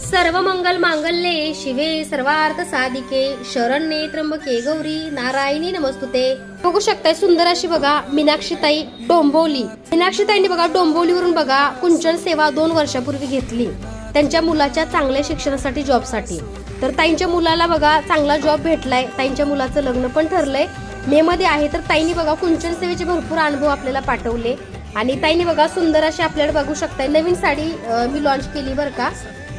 सर्व मंगल मांगल्ये शिवे सर्वार्थ साधिके शरण्ये त्र्यंबके गौरी नारायणी नमस्तुते। बघू शकताय सुंदर अशी बघा मीनाक्षीताई डोंबिवली। मीनाक्षीताईंनी बघा डोंबिवलीवरून बघा कुंचन सेवा 2 वर्षापूर्वी घेतली त्यांच्या मुलाच्या चांगल्या शिक्षणासाठी जॉबसाठी। तर ताईंच्या मुलाला बघा चांगला जॉब भेटलाय, ताईंच्या मुलाचं लग्न पण ठरलंय, मे मध्ये आहे। तर ताईंनी बघा कुंचन सेवेचे भरपूर अनुभव आपल्याला पाठवले आणि ताईंनी बघा सुंदर अशी आपल्याला बघू शकताय नवीन साडी मी लॉन्च केली बरं का,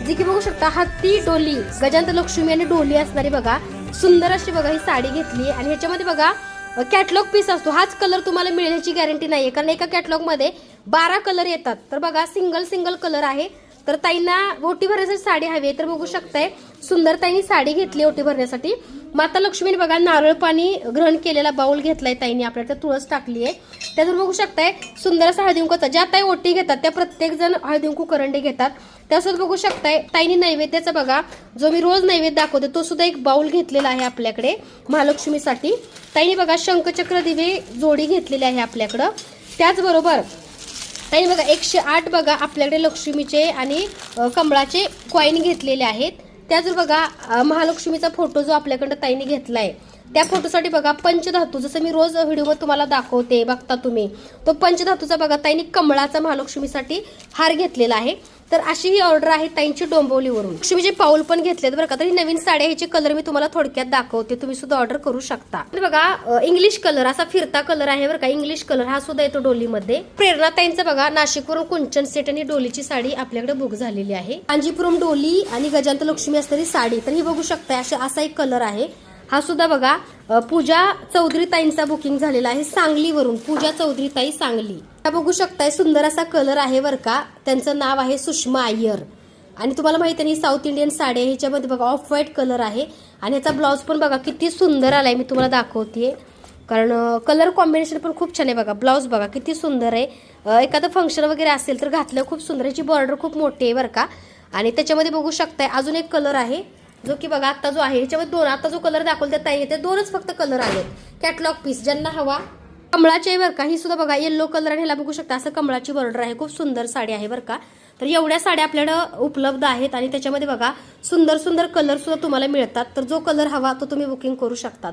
जी की बघू शकता हत्ती डोली गजांत लक्ष्मी आणि डोली असणारी बघा सुंदर अशी बघा ही साडी घेतली। आणि ह्याच्यामध्ये बघा कॅटलॉग पीस असतो, हाच कलर तुम्हाला मिळेल याची गॅरंटी नाहीये, कारण एका कॅटलॉग मध्ये 12 कलर येतात। तर बघा सिंगल कलर आहे। तर ताईंना ओटी भरण्यासाठी साडी हवी तर बघू शकताय सुंदर ताईंनी साडी घेतली ओटी भरण्यासाठी। माता लक्ष्मीने बघा नारळ पाणी ग्रहण केलेला बाउल घेतलाय ताईंनी, आपल्याला तुळस टाकली आहे। त्यातून बघू शकताय सुंदर असा हळदी कुंकूचा, ज्या ताई ओटी घेतात त्या प्रत्येक जण हळदी कुंकू करंडे घेतात। त्यासोबत बघू शकताय ताईंनी नैवेद्याचा बघा जो मी रोज नैवेद्य दाखवते तो सुद्धा एक बाउल घेतलेला आहे आपल्याकडे महालक्ष्मीसाठी। ताईंनी बघा शंखचक्र दिवे जोडी घेतलेली आहे आपल्याकडं। त्याचबरोबर ताईंनी बघा 108 बघा आपल्याकडे लक्ष्मीचे आणि कमळाचे कॉईन घेतलेले आहेत। त्याच बघा महालक्ष्मीचा फोटो जो आपल्याकडे ताईंनी घेतलाय त्या फोटोसाठी बघा पंचधातू, जसं मी रोज व्हिडिओमध्ये तुम्हाला दाखवते बघता तुम्ही, तो पंचधातूचा बघा ताईंनी कमळाचा महालक्ष्मीसाठी हार घेतलेला आहे। तर अशी ही ऑर्डर आहे ताईंची डोंबिवलीवरून। लक्ष्मीचे पाऊल पण घेतलेत बरं का। तर ही नवीन साडी ह्याचे कलर मी तुम्हाला थोडक्यात दाखवते, तुम्ही सुद्धा ऑर्डर करू शकता। बघा इंग्लिश कलर असा फिरता कलर आहे बरं का, इंग्लिश कलर हा सुद्धा येतो डोलीमध्ये। प्रेरणा ताईंचा बघा नाशिकवरून कुंचन सेट आणि डोलीची साडी आपल्याकडे बुक झालेली आहे। कांजीपुरम डोली आणि गजांत लक्ष्मी असणारी साडी, तर ही बघू शकता असा एक कलर आहे। हा सुद्धा बघा पूजा चौधरी ताईंचा बुकिंग झालेला आहे सांगलीवरून, पूजा चौधरी ताई सांगली। हा बघू शकताय सुंदर असा कलर आहे बरं का, त्यांचं नाव आहे सुषमा अय्यर आणि तुम्हाला माहिती आहे साऊथ इंडियन साडी आहे, ह्याच्यामध्ये बघा ऑफ व्हाईट कलर आहे आणि ह्याचा ब्लाउज पण बघा किती सुंदर आलाय, मी तुम्हाला दाखवते कारण कलर कॉम्बिनेशन पण खूप छान आहे बघा। ब्लाउज बघा किती सुंदर आहे, एखादं फंक्शन वगैरे असेल तर घातलं खूप सुंदर, याची बॉर्डर खूप मोठी आहे बरं का। आणि त्याच्यामध्ये बघू शकताय अजून एक कलर आहे जो की बघा आता जो आहे ह्याच्यामध्ये 2, आता जो कलर दाखवला त्या ताई ते 2च फक्त कलर आहेत। कॅटलॉग पीस ज्यांना हवा कमळाची आहे बरं का, ही सुद्धा बघा येलो कलर आणि ह्याला बघू शकता असं कमळाची बॉर्डर आहे, खूप सुंदर साडी आहे बरं का। तर एवढ्या साड्या आपल्याकडे उपलब्ध आहेत आणि त्याच्यामध्ये बघा सुंदर कलर सुद्धा तुम्हाला मिळतात। तर जो कलर हवा तो तुम्ही बुकिंग करू शकता।